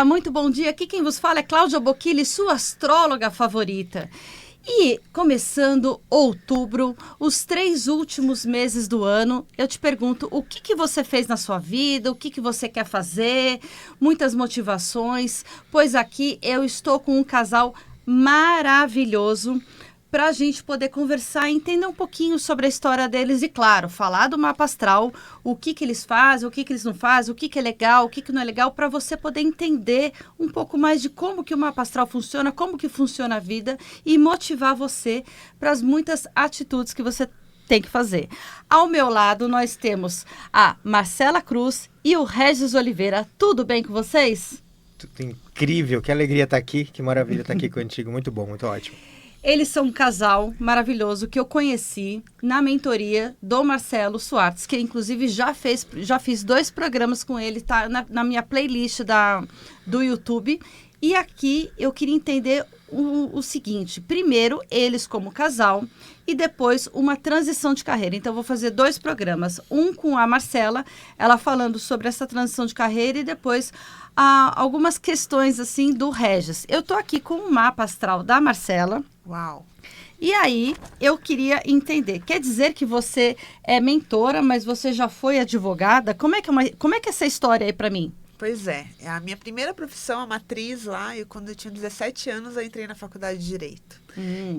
dia, muito bom dia. Aqui quem vos fala é Cláudia Bocchilli, sua astróloga favorita. E começando outubro, os 3 últimos meses do ano, eu te pergunto o que você fez na sua vida, o que você quer fazer, muitas motivações, pois aqui eu estou com um casal maravilhoso para a gente poder conversar e entender um pouquinho sobre a história deles e, claro, falar do mapa astral, o que eles fazem, o que eles não fazem, o que é legal, o que não é legal, para você poder entender um pouco mais de como que o mapa astral funciona, como que funciona a vida e motivar você para as muitas atitudes que você tem que fazer. Ao meu lado, nós temos a Marcela Cruz e o Regis Oliveira. Tudo bem com vocês? Tudo incrível, que alegria estar aqui, que maravilha estar aqui contigo, muito bom, muito ótimo. Eles são um casal maravilhoso que eu conheci na mentoria do Marcelo Suartes, que inclusive já fiz 2 programas com ele, tá na minha playlist do YouTube. E aqui eu queria entender o seguinte: primeiro, eles como casal e depois uma transição de carreira. Então, eu vou fazer 2 programas. Um com a Marcela, ela falando sobre essa transição de carreira e depois algumas questões assim do Regis. Eu tô aqui com o mapa astral da Marcela. Uau! E aí, eu queria entender, quer dizer que você é mentora, mas você já foi advogada? Como é que é essa história aí para mim? Pois é, a minha primeira profissão, a matriz lá, quando eu tinha 17 anos, eu entrei na faculdade de Direito.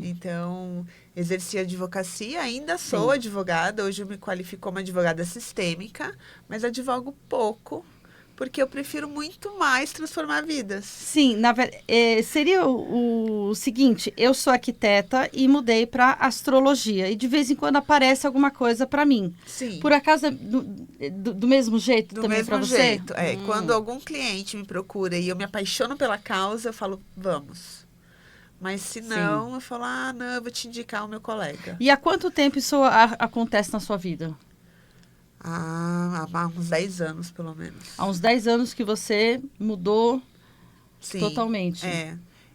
Então, exerci advocacia, ainda sou advogada, hoje eu me qualifico como advogada sistêmica, mas advogo pouco, porque eu prefiro muito mais transformar vidas. Sim, seria o seguinte, eu sou arquiteta e mudei para astrologia e de vez em quando aparece alguma coisa para mim. Sim. Por acaso, do mesmo jeito também para você? Do mesmo jeito, Quando algum cliente me procura e eu me apaixono pela causa, eu falo, vamos. Mas se não, eu falo, não, eu vou te indicar o meu colega. E há quanto tempo isso acontece na sua vida? Há uns 10 anos, pelo menos. Há uns 10 anos que você mudou totalmente.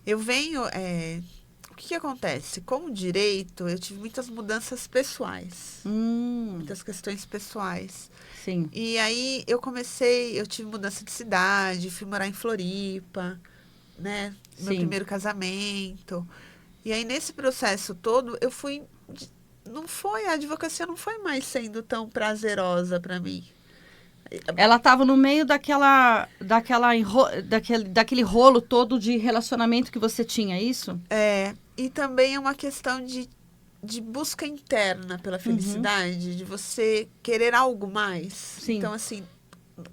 Eu venho... o que acontece? Com o direito, eu tive muitas mudanças pessoais. Muitas questões pessoais. Sim. E aí, eu tive mudança de cidade, fui morar em Floripa, né? Meu primeiro casamento. E aí, nesse processo todo, eu fui... a advocacia não foi mais sendo tão prazerosa para mim. Ela estava no meio daquele rolo todo de relacionamento que você tinha, é isso? E também é uma questão de busca interna pela felicidade, de você querer algo mais. Sim. Então, assim,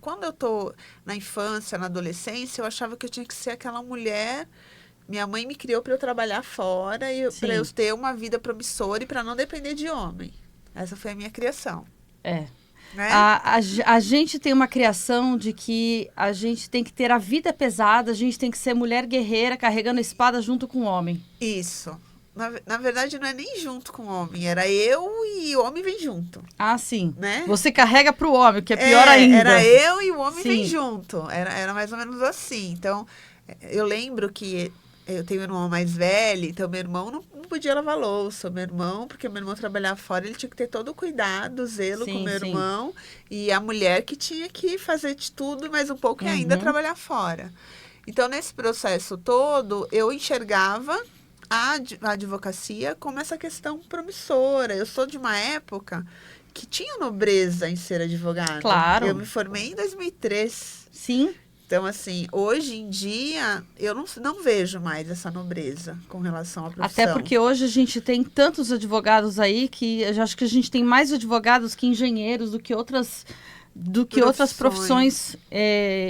quando eu tô na infância, na adolescência, eu achava que eu tinha que ser aquela mulher... Minha mãe me criou para eu trabalhar fora e para eu ter uma vida promissora e para não depender de homem. Essa foi a minha criação. Né? A gente tem uma criação de que a gente tem que ter a vida pesada, a gente tem que ser mulher guerreira carregando a espada junto com o homem. Isso. Na verdade, não é nem junto com o homem. Era eu e o homem vem junto. Ah, sim. Né? Você carrega para o homem, que é pior ainda. Era eu e o homem vem junto. Era mais ou menos assim. Então, eu lembro que... Eu tenho um irmão mais velho, então meu irmão não podia lavar louça. Meu irmão, porque meu irmão trabalhava fora, ele tinha que ter todo o cuidado, zelo com meu irmão. E a mulher que tinha que fazer de tudo, mais um pouco e ainda trabalhar fora. Então, nesse processo todo, eu enxergava a advocacia como essa questão promissora. Eu sou de uma época que tinha nobreza em ser advogada. Claro. Eu me formei em 2003. Sim. Então, assim, hoje em dia, eu não vejo mais essa nobreza com relação à profissão. Até porque hoje a gente tem tantos advogados aí que eu acho que a gente tem mais advogados que engenheiros do que outras profissões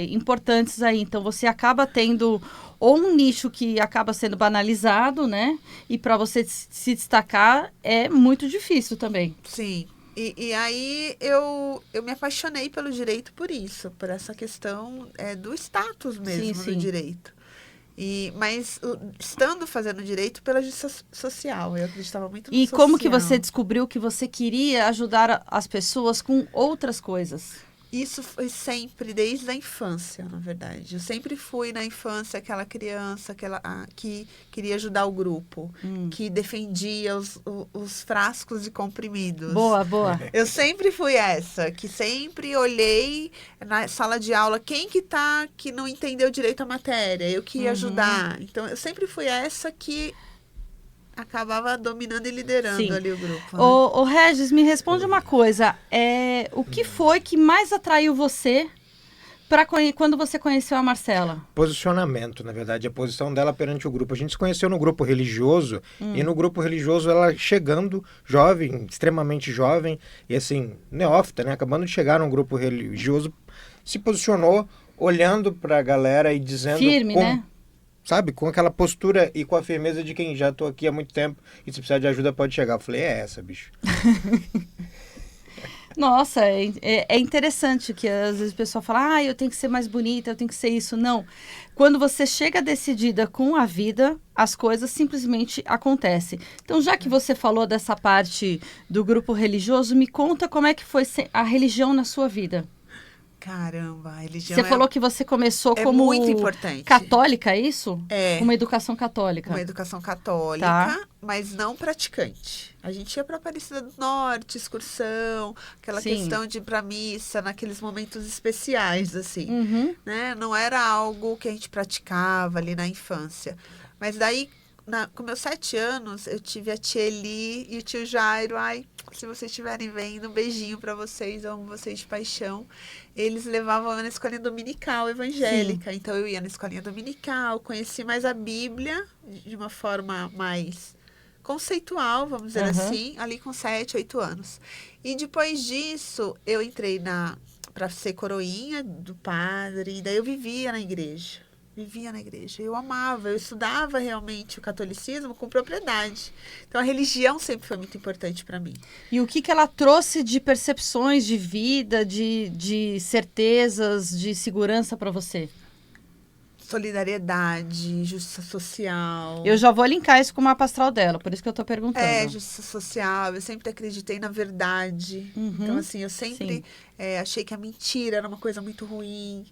importantes aí. Então, você acaba tendo ou um nicho que acaba sendo banalizado, né? E para você se destacar é muito difícil também. Sim. E aí eu me apaixonei pelo direito por isso, por essa questão do status mesmo do direito. Mas estando fazendo direito pela justiça social, eu acreditava muito no social. E como que você descobriu que você queria ajudar as pessoas com outras coisas? Isso foi sempre, desde a infância, na verdade. Eu sempre fui, na infância, aquela criança que queria ajudar o grupo, que defendia os frascos de comprimidos. Boa, boa. Eu sempre fui essa, que sempre olhei na sala de aula quem que não entendeu direito a matéria, eu que ia ajudar. Então, eu sempre fui essa que acabava dominando e liderando Sim. ali o grupo. Né? Ô, Regis, me responde uma coisa. O que foi que mais atraiu você quando você conheceu a Marcela? Posicionamento, na verdade, a posição dela perante o grupo. A gente se conheceu no grupo religioso, e no grupo religioso ela chegando, jovem, extremamente jovem, e assim, neófita, né? Acabando de chegar num grupo religioso, se posicionou, olhando para a galera e dizendo... Firme, né? Sabe, com aquela postura e com a firmeza de quem já tô aqui há muito tempo e se precisar de ajuda pode chegar. Eu falei, é essa, bicho. Nossa, é interessante que às vezes o pessoal fala, eu tenho que ser mais bonita, eu tenho que ser isso. Não. Quando você chega decidida com a vida, as coisas simplesmente acontecem. Então, já que você falou dessa parte do grupo religioso, me conta como é que foi a religião na sua vida. Caramba, a religião Você falou que você começou como muito importante. Católica, é isso? É. Uma educação católica. Uma educação católica, Tá. mas não praticante. A gente ia para Aparecida do Norte, excursão, aquela Sim. questão de ir para missa naqueles momentos especiais, assim. Uhum. Né? Não era algo que a gente praticava ali na infância. Mas daí, com meus 7 anos, eu tive a tia Eli e o tio Jairo. Ai, se vocês estiverem vendo, um beijinho para vocês, eu amo vocês de paixão. Eles levavam eu na escolinha dominical evangélica. Sim. Então, eu ia na escolinha dominical, conheci mais a Bíblia de uma forma mais conceitual, vamos dizer assim, ali com 7, 8 anos. E depois disso, eu entrei para ser coroinha do padre, e daí eu vivia na igreja. Eu amava, eu estudava realmente o catolicismo com propriedade. Então, a religião sempre foi muito importante para mim. E o que ela trouxe de percepções de vida, de certezas, de segurança para você? Solidariedade, justiça social. Eu já vou linkar isso com o mapa astral dela, por isso que eu tô perguntando. Justiça social. Eu sempre acreditei na verdade. Então, assim, eu sempre achei que a mentira era uma coisa muito ruim.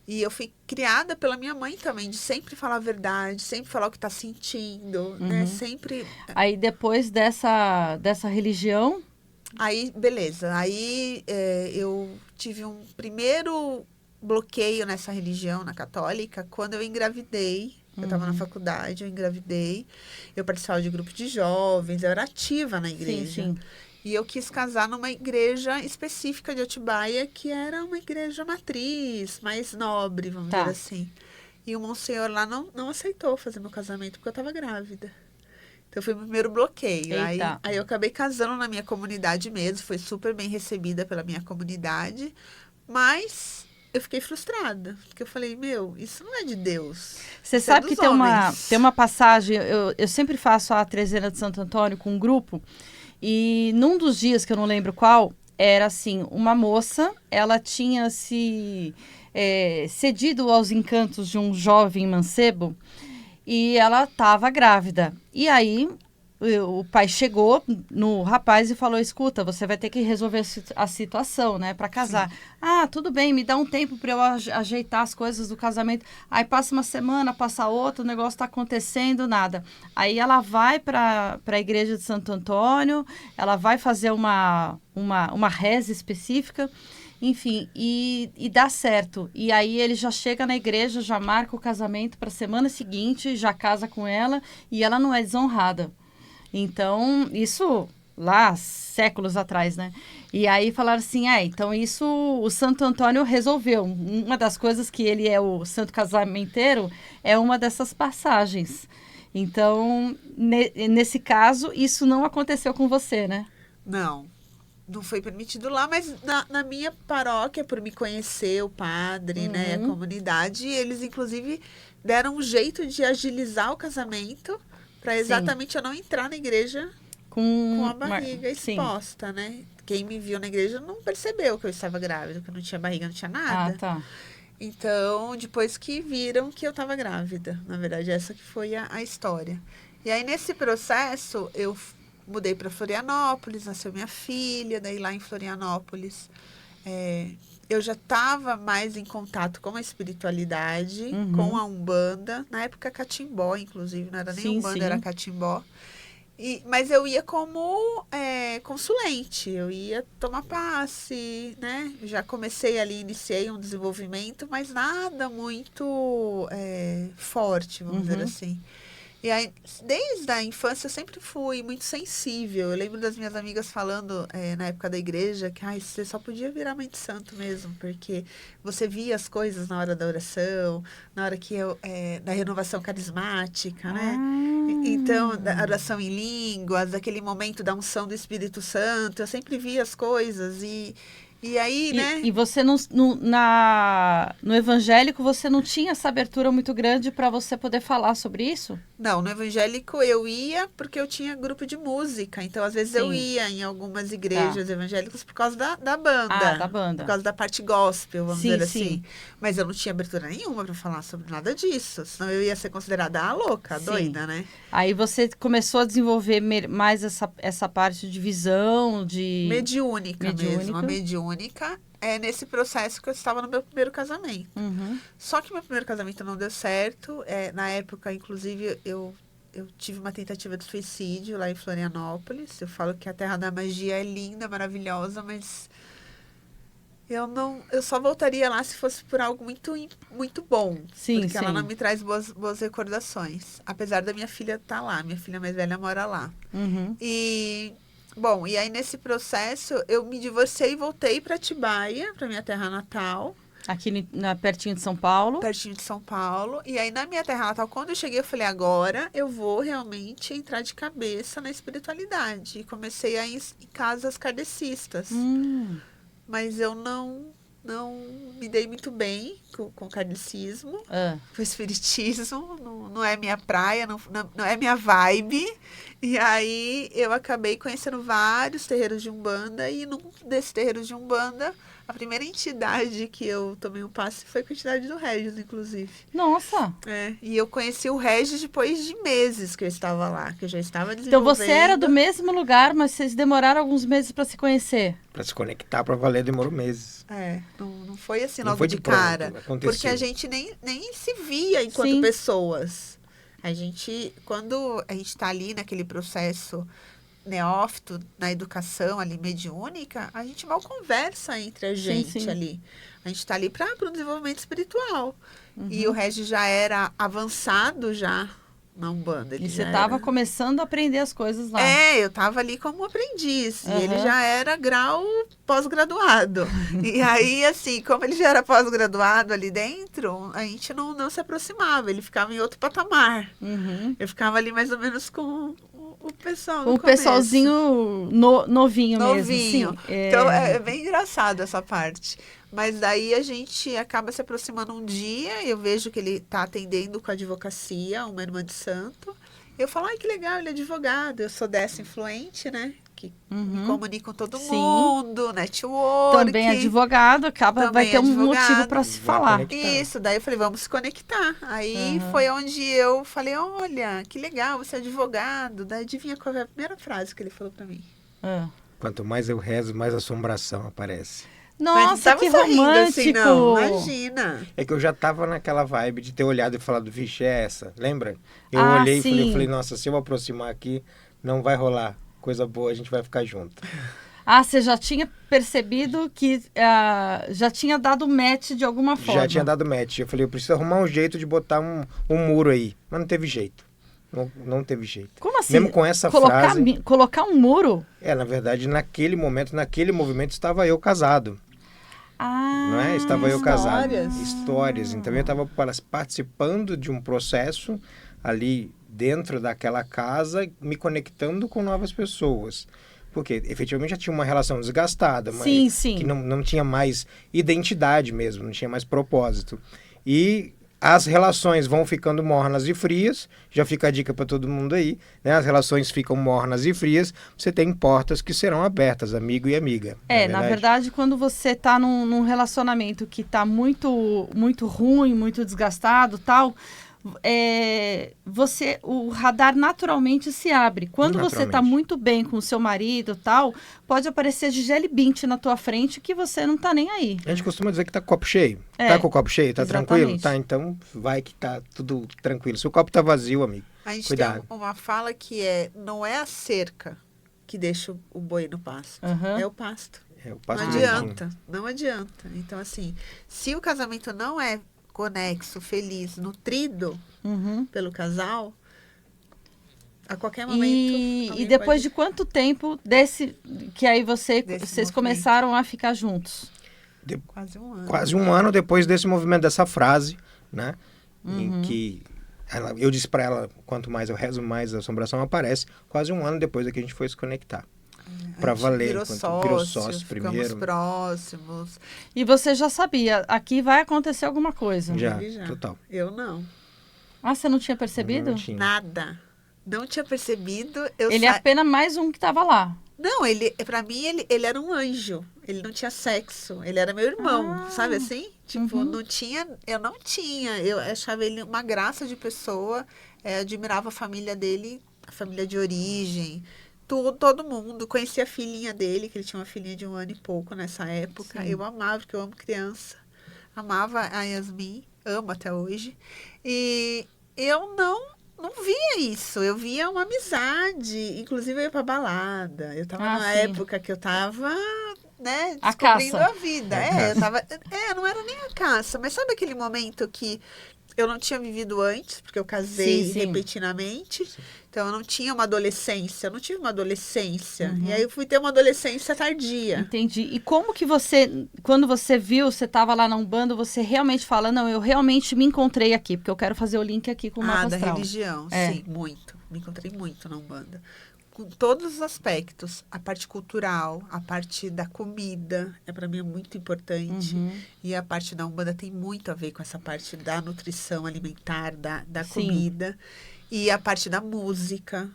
E eu fui criada pela minha mãe também, de sempre falar a verdade, sempre falar o que está sentindo, né? Sempre... Aí, depois dessa religião... Aí, beleza. Aí, eu tive um primeiro bloqueio nessa religião, na católica, quando eu engravidei. Eu estava na faculdade, eu engravidei. Eu participava de grupo de jovens, eu era ativa na igreja. Sim. E eu quis casar numa igreja específica de Atibaia, que era uma igreja matriz, mais nobre, vamos dizer assim. E o monsenhor lá não aceitou fazer meu casamento, porque eu estava grávida. Então, foi o primeiro bloqueio. Aí eu acabei casando na minha comunidade mesmo, foi super bem recebida pela minha comunidade, mas eu fiquei frustrada, porque eu falei, isso não é de Deus. Você sabe que tem uma passagem, eu sempre faço a trezena de Santo Antônio com um grupo, e num dos dias, que eu não lembro qual, era assim, uma moça, ela tinha se cedido aos encantos de um jovem mancebo e ela estava grávida. E aí o pai chegou no rapaz e falou, escuta, você vai ter que resolver a situação, né, para casar. Sim. Tudo bem, me dá um tempo para eu ajeitar as coisas do casamento. Aí passa uma semana, passa outra, o negócio está acontecendo, nada. Aí ela vai para a igreja de Santo Antônio, ela vai fazer uma reza específica, enfim, e dá certo. E aí ele já chega na igreja, já marca o casamento para a semana seguinte, já casa com ela e ela não é desonrada. Então, isso lá, séculos atrás, né? E aí falaram assim, então isso o Santo Antônio resolveu. Uma das coisas que ele é o santo casamenteiro é uma dessas passagens. Então, nesse caso, isso não aconteceu com você, né? Não foi permitido lá, mas na minha paróquia, por me conhecer o padre, né, a comunidade, eles, inclusive, deram um jeito de agilizar o casamento para exatamente eu não entrar na igreja com a barriga exposta, né? Quem me viu na igreja não percebeu que eu estava grávida, que eu não tinha barriga, não tinha nada. Então, depois que viram que eu estava grávida. Na verdade, essa que foi a história. E aí, nesse processo, eu mudei para Florianópolis, nasceu minha filha. Daí, lá em Florianópolis, eu já estava mais em contato com a espiritualidade, com a Umbanda. Na época, Catimbó, inclusive. Não era nem Umbanda, era Catimbó. Mas eu ia como consulente. Eu ia tomar passe, né? Já comecei ali, iniciei um desenvolvimento, mas nada muito forte, vamos dizer assim. E aí, desde a infância, eu sempre fui muito sensível. Eu lembro das minhas amigas falando, na época da igreja, que você só podia virar mãe de santo mesmo, porque você via as coisas na hora da oração, na hora da renovação carismática, né? Então, da oração em línguas, aquele momento da unção do Espírito Santo, eu sempre via as coisas e aí, né? E você no evangélico, você não tinha essa abertura muito grande para você poder falar sobre isso? Não, no evangélico eu ia porque eu tinha grupo de música. Então, às vezes eu ia em algumas igrejas evangélicas por causa da banda. Da banda. Por causa da parte gospel, vamos dizer assim. Mas eu não tinha abertura nenhuma para falar sobre nada disso. Senão eu ia ser considerada a louca, a doida, né? Aí você começou a desenvolver mais essa parte de visão, de... Mediúnica mesmo, a mediúnica. É nesse processo que eu estava no meu primeiro casamento. Só que meu primeiro casamento não deu certo. Na época, inclusive, eu tive uma tentativa de suicídio lá em Florianópolis. Eu falo que a Terra da Magia é linda, maravilhosa, mas eu só voltaria lá se fosse por algo muito, muito bom. Porque ela não me traz boas recordações. Apesar da minha filha estar lá. Minha filha mais velha mora lá. Bom, e aí nesse processo eu me divorciei e voltei para Atibaia, para minha terra natal. Aqui pertinho de São Paulo? Pertinho de São Paulo. E aí na minha terra natal, quando eu cheguei, eu falei, agora eu vou realmente entrar de cabeça na espiritualidade. E comecei a ir em casas kardecistas. Mas eu não me dei muito bem com o kardecismo, com o espiritismo, não é minha praia, não é minha vibe. E aí eu acabei conhecendo vários terreiros de Umbanda e num desses terreiros de Umbanda, a primeira entidade que eu tomei um passe foi com a entidade do Regis, inclusive. Nossa! E eu conheci o Regis depois de meses que eu estava lá, que eu já estava desenvolvendo. Então você era do mesmo lugar, mas vocês demoraram alguns meses para se conhecer? Para se conectar, para valer, demorou meses. Não foi assim não logo foi de pronto, cara. aconteceu. Porque a gente nem se via enquanto pessoas. Quando a gente está ali naquele processo neófito, na educação ali mediúnica, a gente mal conversa entre a gente ali. A gente está ali para o desenvolvimento espiritual. E o Regis já era avançado já na Umbanda. E você estava começando a aprender as coisas lá. Eu estava ali como aprendiz. E ele já era grau pós-graduado. E aí, assim, como ele já era pós-graduado ali dentro, a gente não se aproximava. Ele ficava em outro patamar. Eu ficava ali mais ou menos com o pessoal o pessoalzinho novinho mesmo. Novinho. Então, é bem engraçado essa parte. Mas daí a gente acaba se aproximando um dia, eu vejo que ele está atendendo com a advocacia, uma irmã de santo. Eu falo, ai, que legal, ele é advogado. Eu sou dessa influente, né? Que me comunico com todo mundo, network. Também advogado, vai ter um motivo para se falar. Isso, daí eu falei, vamos se conectar. Aí foi onde eu falei, olha, que legal, você é advogado. Daí adivinha qual é a primeira frase que ele falou para mim? Quanto mais eu rezo, mais assombração aparece. Nossa, que romântico! Assim, não, imagina. É que eu já tava naquela vibe de ter olhado e falado, vixe, é essa, lembra? Eu olhei e falei, nossa, se eu aproximar aqui, não vai rolar coisa boa, a gente vai ficar junto. Você já tinha percebido que já tinha dado match de alguma forma? Já tinha dado match. Eu falei, eu preciso arrumar um jeito de botar um muro aí. Mas não teve jeito. Não teve jeito. Como assim? Mesmo com essa frase... Colocar um muro? Na verdade, naquele momento, naquele movimento, estava eu casado. Não é? Estava eu casado. Histórias. Então, eu estava participando de um processo ali dentro daquela casa, me conectando com novas pessoas. Porque, efetivamente, já tinha uma relação desgastada, mas que não tinha mais identidade mesmo, não tinha mais propósito. E as relações vão ficando mornas e frias, já fica a dica para todo mundo aí, né? As relações ficam mornas e frias, você tem portas que serão abertas, amigo e amiga. Na verdade, quando você está num relacionamento que está muito, muito ruim, muito desgastado, tal, o radar naturalmente se abre. Quando você está muito bem com o seu marido tal, pode aparecer Gisele Bündchen na tua frente que você não está nem aí. A gente costuma dizer que tá com o copo cheio. Tá com o copo cheio? Tá tranquilo? Tá, então vai que tá tudo tranquilo. Se o copo tá vazio, amigo, a gente cuidado. tem uma fala que não é a cerca que deixa o boi no pasto. É o pasto. Não adianta. Então, assim, se o casamento não é conexo, feliz, nutrido pelo casal, a qualquer momento... E depois de quanto tempo que aí vocês começaram a ficar juntos? Quase um ano. Quase um ano depois desse movimento, dessa frase, né? Em que eu disse para ela, quanto mais eu rezo, mais a assombração aparece. Quase um ano depois que a gente foi se conectar. Para valer, virou sócio primeiro. Ficamos próximos. E você já sabia, aqui vai acontecer alguma coisa. Já, total. Eu não. Ah, você não tinha percebido? Não tinha. Nada. Não tinha percebido. Ele é apenas mais um que estava lá. Não, para mim, ele era um anjo. Ele não tinha sexo. Ele era meu irmão, sabe assim? Tipo, eu não tinha. Eu achava ele uma graça de pessoa. Admirava a família dele, a família de origem. Todo mundo. Conhecia a filhinha dele, que ele tinha uma filhinha de 1 ano e pouco nessa época. Sim. Eu amava, porque eu amo criança. Amava a Yasmin, amo até hoje. E eu não via isso. Eu via uma amizade. Inclusive, eu ia pra balada. Eu tava numa época que eu tava, né, descobrindo a vida. Eu tava... não era nem a caça. Mas sabe aquele momento que eu não tinha vivido antes, porque eu casei repentinamente. Sim. Então, eu não tinha uma adolescência. Eu não tive uma adolescência. E aí, eu fui ter uma adolescência tardia. Entendi. E como que quando você viu, você estava lá na Umbanda, você realmente fala, não, eu realmente me encontrei aqui, porque eu quero fazer o link aqui com o mapa astral. Da religião, sim, muito. Me encontrei muito na Umbanda. Com todos os aspectos. A parte cultural, a parte da comida, para mim é muito importante. E a parte da Umbanda tem muito a ver com essa parte da nutrição alimentar, da comida. E a parte da música,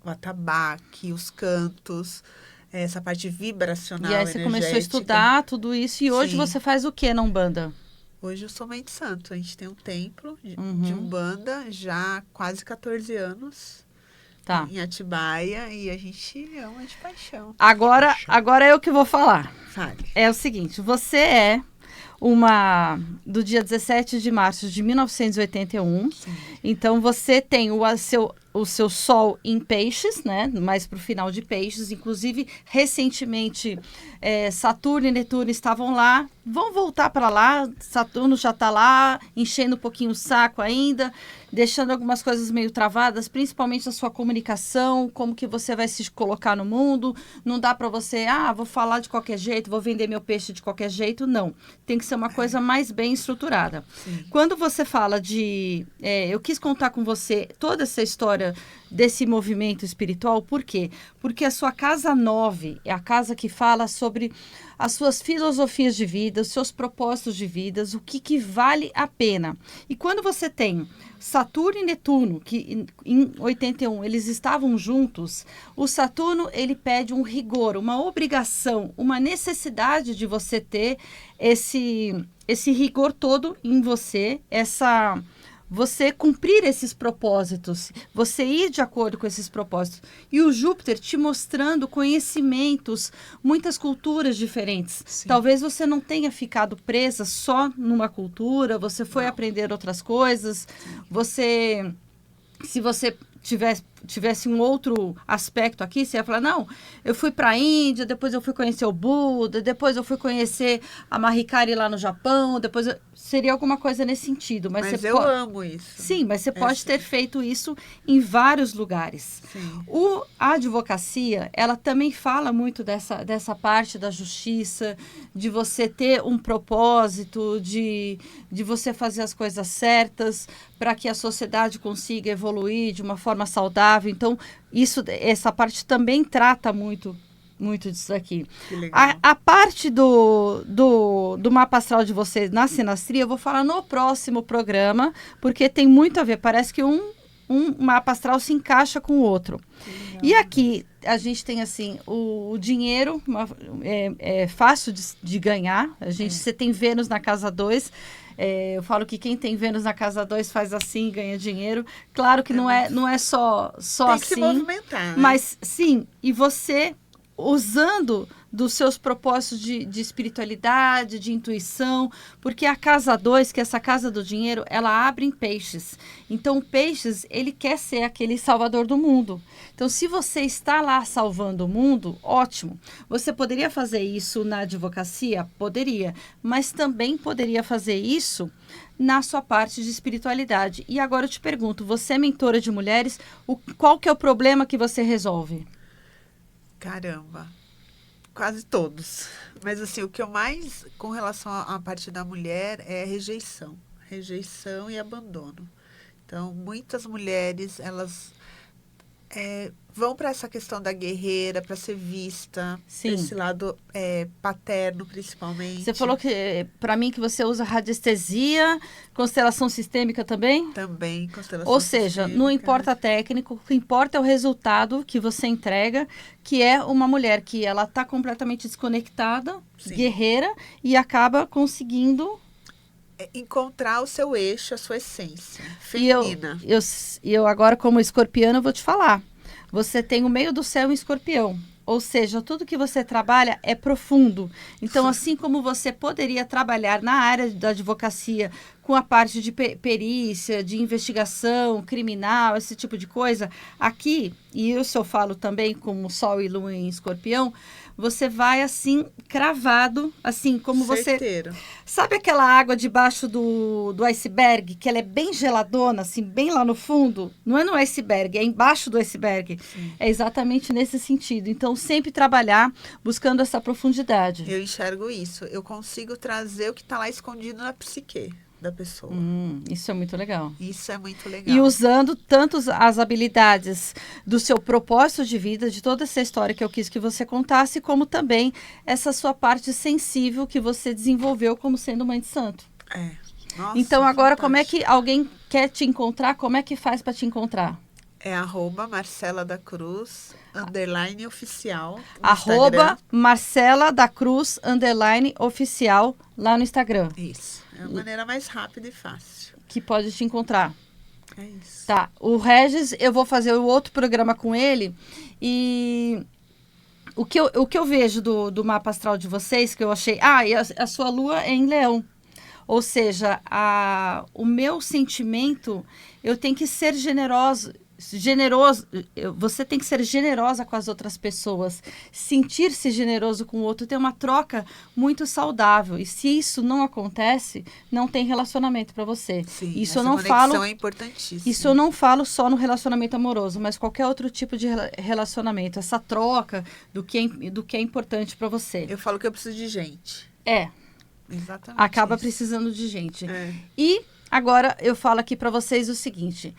o atabaque, os cantos, essa parte vibracional, e aí você começou a estudar tudo isso. E hoje você faz o que na Umbanda? Hoje eu sou mãe de santo. A gente tem um templo de Umbanda já há quase 14 anos. Em Atibaia, e a gente ama de paixão. Agora eu que vou falar. Fale. É o seguinte, você é do dia 17 de março de 1981. Sim. Então, você tem o seu sol em peixes, né? Mais para o final de peixes. Inclusive, recentemente, Saturno e Netuno estavam lá. Vão voltar para lá. Saturno já está lá, enchendo um pouquinho o saco ainda, deixando algumas coisas meio travadas, principalmente a sua comunicação, como que você vai se colocar no mundo. Não dá para você, vou falar de qualquer jeito, vou vender meu peixe de qualquer jeito. Não. Tem que ser uma coisa mais bem estruturada. Sim. Quando você fala eu quis contar com você toda essa história desse movimento espiritual, por quê? Porque a sua casa 9 é a casa que fala sobre as suas filosofias de vida, os seus propósitos de vida, o que vale a pena. E quando você tem Saturno e Netuno, que em 81 eles estavam juntos, o Saturno ele pede um rigor, uma obrigação, uma necessidade de você ter esse rigor todo em você, você cumprir esses propósitos, você ir de acordo com esses propósitos. E o Júpiter te mostrando conhecimentos, muitas culturas diferentes. Sim. Talvez você não tenha ficado presa só numa cultura, você foi aprender outras coisas. Se você tivesse um outro aspecto aqui, você ia falar, não, eu fui para a Índia, depois eu fui conhecer o Buda, depois eu fui conhecer a Mahikari lá no Japão, depois seria alguma coisa nesse sentido. Mas eu amo isso. Sim, mas você pode ter feito isso em vários lugares. Sim. A advocacia, ela também fala muito dessa parte da justiça, de você ter um propósito, de você fazer as coisas certas para que a sociedade consiga evoluir de uma forma saudável. Então, essa parte também trata muito disso aqui. A parte do mapa astral de vocês na sinastria, eu vou falar no próximo programa, porque tem muito a ver. Parece que um mapa astral se encaixa com o outro. E aqui, a gente tem assim, o dinheiro é fácil de ganhar. Você tem Vênus na casa 2. Eu falo que quem tem Vênus na casa 2 faz assim, ganha dinheiro. Claro que não é só Tem assim. que se movimentar, né? Mas sim, e você usando dos seus propósitos de espiritualidade, de intuição, porque a casa 2, que é essa casa do dinheiro, ela abre em peixes. Então, o peixes, ele quer ser aquele salvador do mundo. Então, se você está lá salvando o mundo, ótimo. Você poderia fazer isso na advocacia? Poderia. Mas também poderia fazer isso na sua parte de espiritualidade. E agora eu te pergunto, você é mentora de mulheres, qual que é o problema que você resolve? Caramba, quase todos. Mas assim, o que eu mais, com relação à parte da mulher, é rejeição. Rejeição e abandono. Então, muitas mulheres, elas vão para essa questão da guerreira, para ser vista, Sim. pra esse lado paterno, principalmente. Você falou que para mim que você usa radiestesia, constelação sistêmica também? Também, constelação Ou seja, sistêmica. não importa a técnica, o que importa é o resultado que você entrega, que é uma mulher que ela está completamente desconectada, Sim. guerreira, e acaba conseguindo encontrar o seu eixo, a sua essência E feminina. eu agora, como escorpiana, eu vou te falar. Você tem o meio do céu em escorpião. Ou seja, tudo que você trabalha é profundo. Então, assim como você poderia trabalhar na área da advocacia com a parte de perícia, de investigação criminal, esse tipo de coisa, aqui, e isso eu falo também como Sol e Lua em escorpião, você vai assim, cravado, assim como Certeiro. você... Sabe aquela água debaixo do iceberg, que ela é bem geladona, assim, bem lá no fundo? Não é no iceberg, é embaixo do iceberg. Sim. É exatamente nesse sentido. Então, sempre trabalhar buscando essa profundidade. Eu enxergo isso. Eu consigo trazer o que está lá escondido na psique da pessoa. Isso é muito legal. Isso é muito legal. E usando tanto as habilidades do seu propósito de vida, de toda essa história que eu quis que você contasse, como também essa sua parte sensível que você desenvolveu como sendo mãe de santo. Nossa, então, agora, fantástico. como é que alguém quer te encontrar? Como é que faz para te encontrar? É @Marcela da Cruz, _oficial. @Marcela da Cruz, _oficial, lá no Instagram. Isso. É a maneira mais rápida e fácil. Que pode te encontrar. É isso. Tá. O Regis, eu vou fazer o outro programa com ele. E o que eu vejo do mapa astral de vocês, que eu achei... e a sua lua é em Leão. Ou seja, o meu sentimento, eu tenho que ser generoso. Você tem que ser generosa com as outras pessoas, sentir-se generoso com o outro, ter uma troca muito saudável. E se isso não acontece, não tem relacionamento para você. Sim, isso essa eu não conexão falo. É importantíssimo. Isso eu não falo só no relacionamento amoroso, mas qualquer outro tipo de relacionamento. Essa troca do que é importante para você. Eu falo que eu preciso de gente. Exatamente. Acaba isso. precisando de gente. E agora eu falo aqui para vocês o seguinte.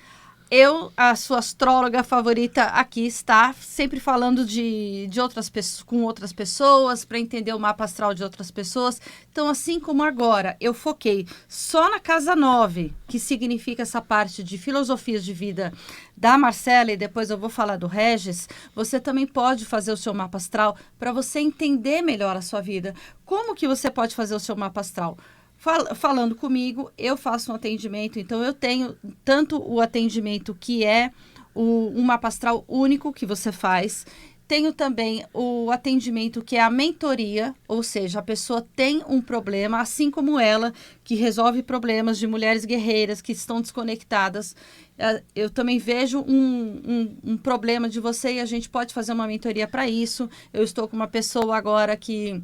Eu, a sua astróloga favorita aqui, está sempre falando de outras pessoas, com outras pessoas, para entender o mapa astral de outras pessoas. Então, assim como agora, eu foquei só na casa 9, que significa essa parte de filosofias de vida da Marcela, e depois eu vou falar do Regis, você também pode fazer o seu mapa astral para você entender melhor a sua vida. Como que você pode fazer o seu mapa astral? Falando comigo, eu faço um atendimento, então eu tenho tanto o atendimento que é um mapa astral único que você faz, tenho também o atendimento que é a mentoria, ou seja, a pessoa tem um problema, assim como ela, que resolve problemas de mulheres guerreiras que estão desconectadas. Eu também vejo um problema de você e a gente pode fazer uma mentoria para isso. Eu estou com uma pessoa agora que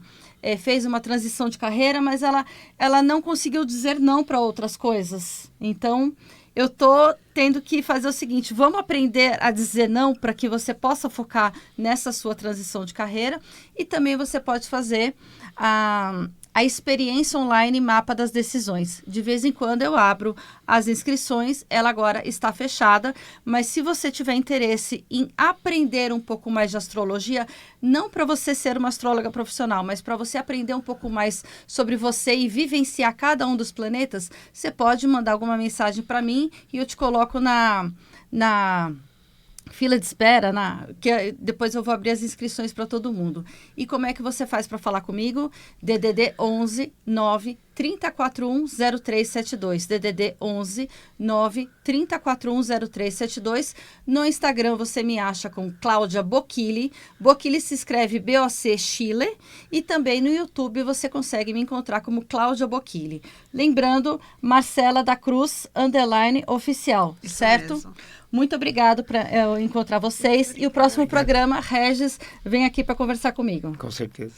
fez uma transição de carreira, mas ela não conseguiu dizer não para outras coisas. Então, eu estou tendo que fazer o seguinte, vamos aprender a dizer não para que você possa focar nessa sua transição de carreira, e também você pode fazer a experiência online Mapa das Decisões. De vez em quando eu abro as inscrições, ela agora está fechada, mas se você tiver interesse em aprender um pouco mais de astrologia, não para você ser uma astróloga profissional, mas para você aprender um pouco mais sobre você e vivenciar cada um dos planetas, você pode mandar alguma mensagem para mim e eu te coloco na fila de espera, que depois eu vou abrir as inscrições para todo mundo. E como é que você faz para falar comigo? DDD 11 9 3041-0372, DDD 11 93041-0372. No Instagram você me acha com Cláudia Bocchili. Bocchili se escreve B-O-C Chile. E também no YouTube você consegue me encontrar como Cláudia Bocchili. Lembrando, Marcela da Cruz, _oficial, Isso certo? mesmo. Muito obrigado por encontrar vocês. E o próximo programa, Regis vem aqui para conversar comigo. Com certeza.